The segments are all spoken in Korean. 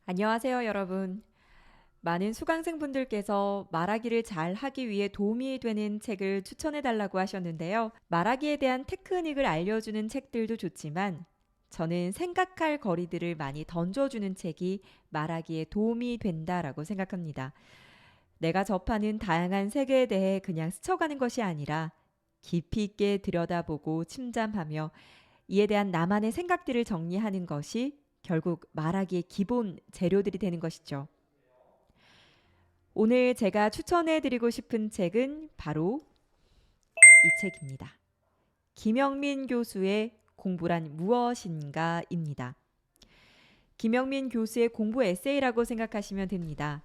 안녕하세요, 여러분. 많은 수강생분들께서 말하기를 잘 하기 위해 도움이 되는 책을 추천해 달라고 하셨는데요. 말하기에 대한 테크닉을 알려주는 책들도 좋지만 저는 생각할 거리들을 많이 던져주는 책이 말하기에 도움이 된다라고 생각합니다. 내가 접하는 다양한 세계에 대해 그냥 스쳐가는 것이 아니라 깊이 있게 들여다보고 침잠하며 이에 대한 나만의 생각들을 정리하는 것이 결국 말하기의 기본 재료들이 되는 것이죠. 오늘 제가 추천해 드리고 싶은 책은 바로 이 책입니다. 김영민 교수의 공부란 무엇인가입니다. 김영민 교수의 공부 에세이라고 생각하시면 됩니다.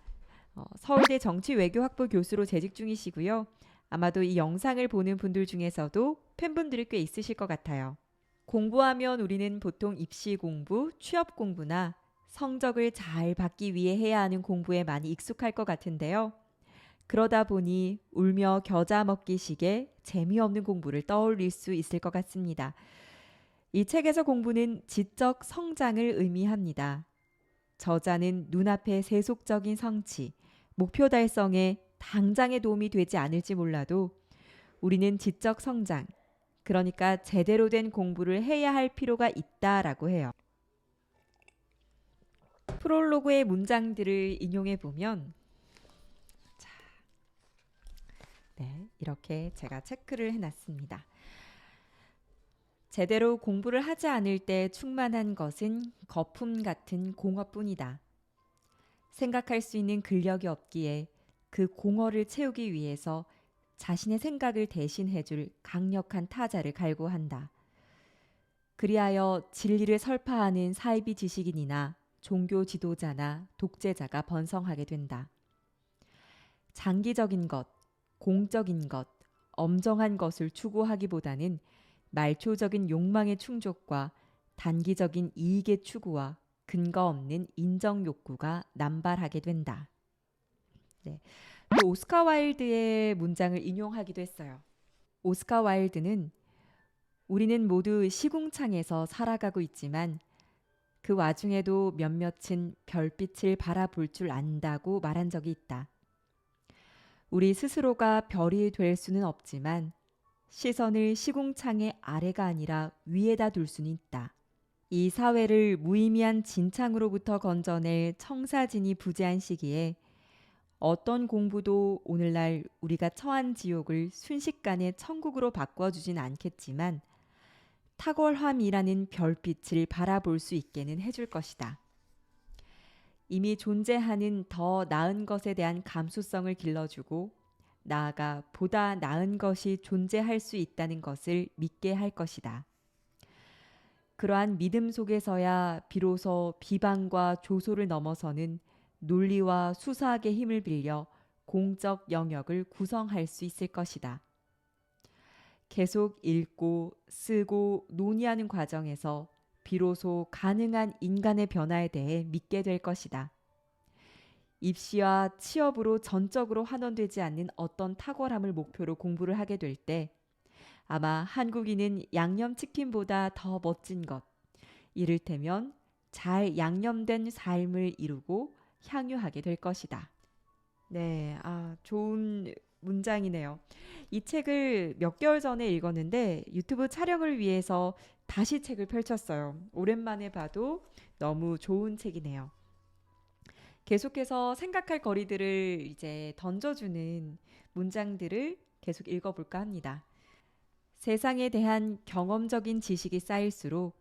서울대 정치외교학부 교수로 재직 중이시고요. 아마도 이 영상을 보는 분들 중에서도 팬분들이 꽤 있으실 것 같아요. 공부하면 우리는 보통 입시 공부, 취업 공부나 성적을 잘 받기 위해 해야 하는 공부에 많이 익숙할 것 같은데요. 그러다 보니 울며 겨자 먹기식의 재미없는 공부를 떠올릴 수 있을 것 같습니다. 이 책에서 공부는 지적 성장을 의미합니다. 저자는 눈앞의 세속적인 성취, 목표 달성에 당장의 도움이 되지 않을지 몰라도 우리는 지적 성장, 그러니까 제대로 된 공부를 해야 할 필요가 있다라고 해요. 프롤로그의 문장들을 인용해 보면 이렇게 제가 체크를 해놨습니다. 제대로 공부를 하지 않을 때 충만한 것은 거품 같은 공허뿐이다. 생각할 수 있는 근력이 없기에 그 공허를 채우기 위해서 자신의 생각을 대신해줄 강력한 타자를 갈구한다. 그리하여 진리를 설파하는 사이비 지식인이나 종교 지도자나 독재자가 번성하게 된다. 장기적인 것, 공적인 것, 엄정한 것을 추구하기보다는 말초적인 욕망의 충족과 단기적인 이익의 추구와 근거 없는 인정 욕구가 남발하게 된다. 네. 또 오스카 와일드의 문장을 인용하기도 했어요. 오스카 와일드는 우리는 모두 시궁창에서 살아가고 있지만 그 와중에도 몇몇은 별빛을 바라볼 줄 안다고 말한 적이 있다. 우리 스스로가 별이 될 수는 없지만 시선을 시궁창의 아래가 아니라 위에다 둘 수는 있다. 이 사회를 무의미한 진창으로부터 건져낼 청사진이 부재한 시기에 어떤 공부도 오늘날 우리가 처한 지옥을 순식간에 천국으로 바꿔주진 않겠지만 탁월함이라는 별빛을 바라볼 수 있게는 해줄 것이다. 이미 존재하는 더 나은 것에 대한 감수성을 길러주고 나아가 보다 나은 것이 존재할 수 있다는 것을 믿게 할 것이다. 그러한 믿음 속에서야 비로소 비방과 조소를 넘어서는 논리와 수사학의 힘을 빌려 공적 영역을 구성할 수 있을 것이다. 계속 읽고 쓰고 논의하는 과정에서 비로소 가능한 인간의 변화에 대해 믿게 될 것이다. 입시와 취업으로 전적으로 환원되지 않는 어떤 탁월함을 목표로 공부를 하게 될 때 아마 한국인은 양념치킨보다 더 멋진 것, 이를테면 잘 양념된 삶을 이루고 향유하게 될 것이다. 네, 좋은 문장이네요. 이 책을 몇 개월 전에 읽었는데 유튜브 촬영을 위해서 다시 책을 펼쳤어요. 오랜만에 봐도 너무 좋은 책이네요. 계속해서 생각할 거리들을 이제 던져주는 문장들을 계속 읽어볼까 합니다. 세상에 대한 경험적인 지식이 쌓일수록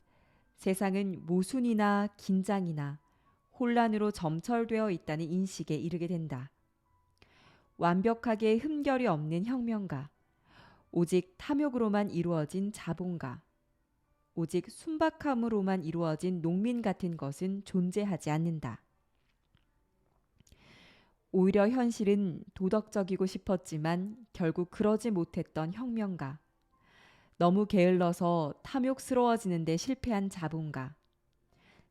세상은 모순이나 긴장이나 혼란으로 점철되어 있다는 인식에 이르게 된다. 완벽하게 흠결이 없는 혁명가, 오직 탐욕으로만 이루어진 자본가, 오직 순박함으로만 이루어진 농민 같은 것은 존재하지 않는다. 오히려 현실은 도덕적이고 싶었지만 결국 그러지 못했던 혁명가, 너무 게을러서 탐욕스러워지는데 실패한 자본가,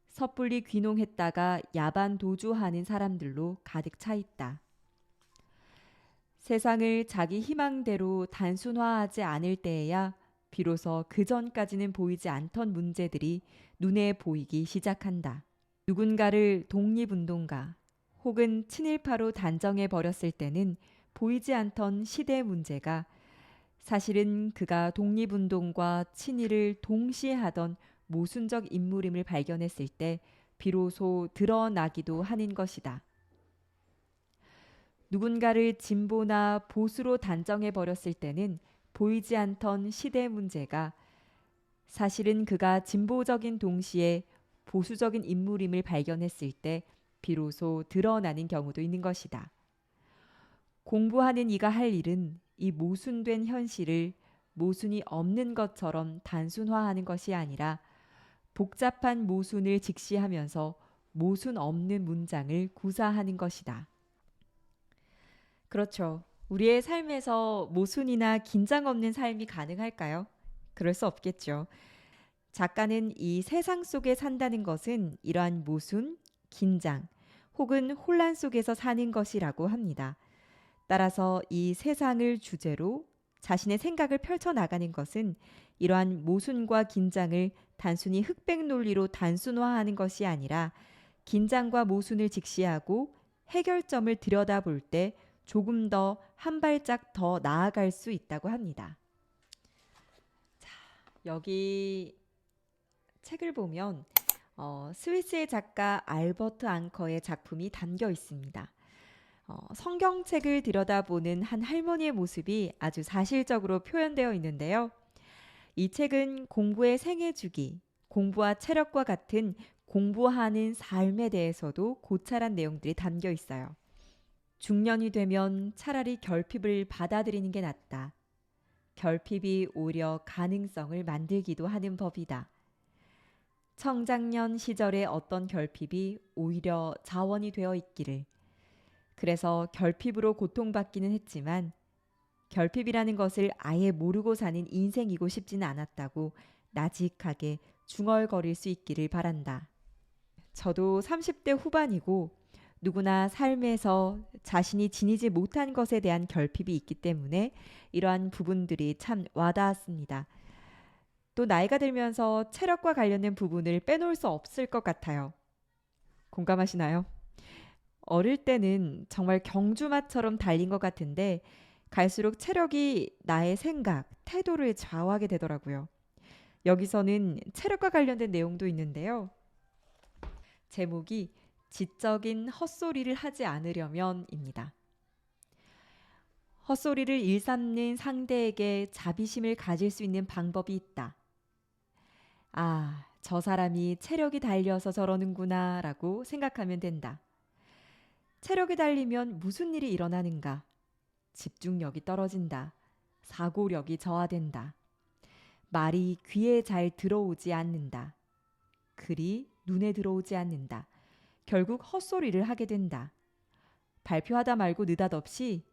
섣불리 귀농했다가 야반 도주하는 사람들로 가득 차 있다. 세상을 자기 희망대로 단순화하지 않을 때에야 비로소 그 전까지는 보이지 않던 문제들이 눈에 보이기 시작한다. 누군가를 독립운동가 혹은 친일파로 단정해 버렸을 때는 보이지 않던 시대 문제가 사실은 그가 독립운동과 친일을 동시에 하던 모순적 인물임을 발견했을 때 비로소 드러나기도 하는 것이다. 누군가를 진보나 보수로 단정해 버렸을 때는 보이지 않던 시대 문제가 사실은 그가 진보적인 동시에 보수적인 인물임을 발견했을 때 비로소 드러나는 경우도 있는 것이다. 공부하는 이가 할 일은 이 모순된 현실을 모순이 없는 것처럼 단순화하는 것이 아니라 복잡한 모순을 직시하면서 모순 없는 문장을 구사하는 것이다. 그렇죠. 우리의 삶에서 모순이나 긴장 없는 삶이 가능할까요? 그럴 수 없겠죠. 작가는 이 세상 속에 산다는 것은 이러한 모순, 긴장 혹은 혼란 속에서 사는 것이라고 합니다. 따라서 이 세상을 주제로 자신의 생각을 펼쳐나가는 것은 이러한 모순과 긴장을 단순히 흑백 논리로 단순화하는 것이 아니라 긴장과 모순을 직시하고 해결점을 들여다볼 때 조금 더 한 발짝 더 나아갈 수 있다고 합니다. 자, 여기 책을 보면 스위스의 작가 알버트 앙커의 작품이 담겨 있습니다. 성경책을 들여다보는 한 할머니의 모습이 아주 사실적으로 표현되어 있는데요. 이 책은 공부의 생애주기, 공부와 체력과 같은 공부하는 삶에 대해서도 고찰한 내용들이 담겨 있어요. 중년이 되면 차라리 결핍을 받아들이는 게 낫다. 결핍이 오히려 가능성을 만들기도 하는 법이다. 청장년 시절의 어떤 결핍이 오히려 자원이 되어 있기를. 그래서 결핍으로 고통받기는 했지만 결핍이라는 것을 아예 모르고 사는 인생이고 싶지는 않았다고 나직하게 중얼거릴 수 있기를 바란다. 저도 30대 후반이고 누구나 삶에서 자신이 지니지 못한 것에 대한 결핍이 있기 때문에 이러한 부분들이 참 와닿았습니다. 또 나이가 들면서 체력과 관련된 부분을 빼놓을 수 없을 것 같아요. 공감하시나요? 어릴 때는 정말 경주마처럼 달린 것 같은데 갈수록 체력이 나의 생각, 태도를 좌우하게 되더라고요. 여기서는 체력과 관련된 내용도 있는데요. 제목이 지적인 헛소리를 하지 않으려면입니다. 헛소리를 일삼는 상대에게 자비심을 가질 수 있는 방법이 있다. 아, 저 사람이 체력이 달려서 저러는구나 라고 생각하면 된다. 체력이 달리면 무슨 일이 일어나는가? 집중력이 떨어진다. 사고력이 저하된다. 말이 귀에 잘 들어오지 않는다. 글이 눈에 들어오지 않는다. 결국 헛소리를 하게 된다. 발표하다 말고 느닷없이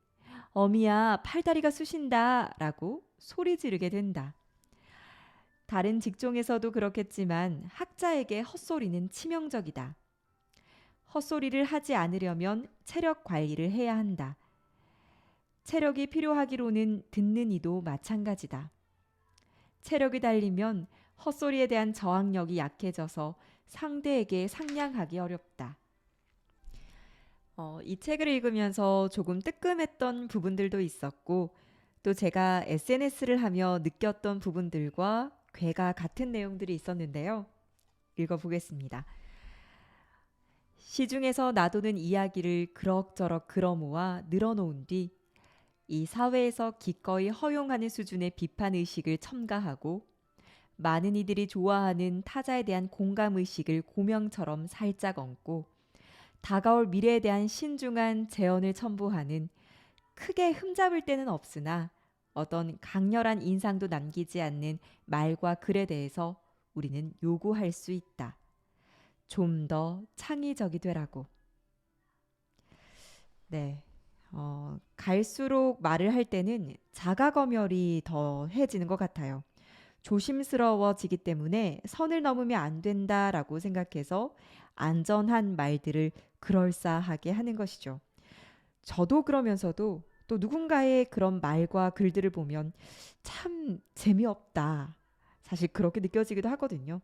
어미야 팔다리가 쑤신다 라고 소리 지르게 된다. 다른 직종에서도 그렇겠지만 학자에게 헛소리는 치명적이다. 헛소리를 하지 않으려면 체력 관리를 해야 한다. 체력이 필요하기로는 듣는 이도 마찬가지다. 체력이 달리면 헛소리에 대한 저항력이 약해져서 상대에게 상냥하기 어렵다. 이 책을 읽으면서 조금 뜨끔했던 부분들도 있었고 또 제가 SNS를 하며 느꼈던 부분들과 괴가 같은 내용들이 있었는데요. 읽어보겠습니다. 시중에서 나도는 이야기를 그럭저럭 끌어모아 늘어놓은 뒤 이 사회에서 기꺼이 허용하는 수준의 비판의식을 첨가하고 많은 이들이 좋아하는 타자에 대한 공감의식을 고명처럼 살짝 얹고 다가올 미래에 대한 신중한 재언을 첨부하는 크게 흠잡을 데는 없으나 어떤 강렬한 인상도 남기지 않는 말과 글에 대해서 우리는 요구할 수 있다. 좀 더 창의적이 되라고. 네. 갈수록 말을 할 때는 자가검열이 더해지는 것 같아요. 조심스러워지기 때문에 선을 넘으면 안 된다라고 생각해서 안전한 말들을 그럴싸하게 하는 것이죠. 저도 그러면서도 또 누군가의 그런 말과 글들을 보면 참 재미없다. 사실 그렇게 느껴지기도 하거든요.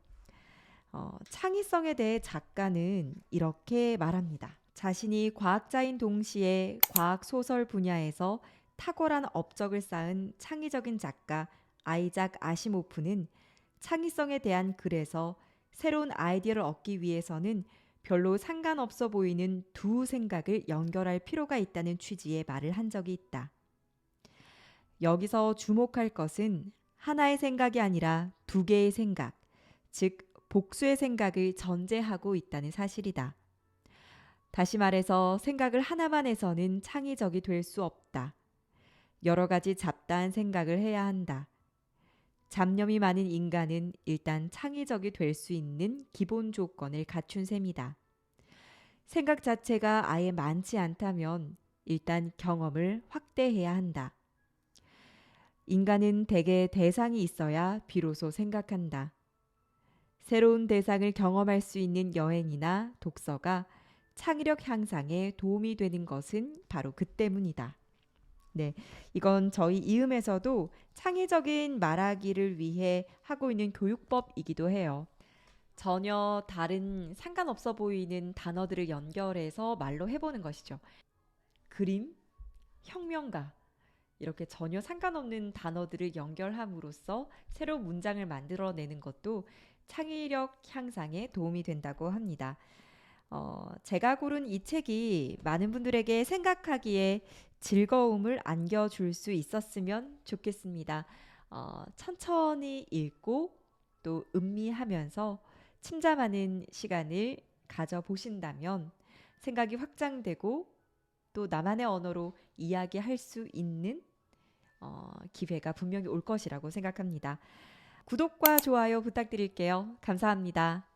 창의성에 대해 작가는 이렇게 말합니다. 자신이 과학자인 동시에 과학 소설 분야에서 탁월한 업적을 쌓은 창의적인 작가 아이작 아시모프는 창의성에 대한 글에서 새로운 아이디어를 얻기 위해서는 별로 상관없어 보이는 두 생각을 연결할 필요가 있다는 취지의 말을 한 적이 있다. 여기서 주목할 것은 하나의 생각이 아니라 두 개의 생각, 즉 복수의 생각을 전제하고 있다는 사실이다. 다시 말해서 생각을 하나만 해서는 창의적이 될 수 없다. 여러 가지 잡다한 생각을 해야 한다. 잡념이 많은 인간은 일단 창의적이 될 수 있는 기본 조건을 갖춘 셈이다. 생각 자체가 아예 많지 않다면 일단 경험을 확대해야 한다. 인간은 대개 대상이 있어야 비로소 생각한다. 새로운 대상을 경험할 수 있는 여행이나 독서가 창의력 향상에 도움이 되는 것은 바로 그 때문이다. 네, 이건 저희 이음에서도 창의적인 말하기를 위해 하고 있는 교육법이기도 해요. 전혀 다른 상관없어 보이는 단어들을 연결해서 말로 해보는 것이죠. 그림, 혁명가, 이렇게 전혀 상관없는 단어들을 연결함으로써 새로운 문장을 만들어내는 것도 창의력 향상에 도움이 된다고 합니다. 제가 고른 이 책이 많은 분들에게 생각하기에 즐거움을 안겨줄 수 있었으면 좋겠습니다. 천천히 읽고 또 음미하면서 침잠하는 시간을 가져보신다면 생각이 확장되고 또 나만의 언어로 이야기할 수 있는 기회가 분명히 올 것이라고 생각합니다. 구독과 좋아요 부탁드릴게요. 감사합니다.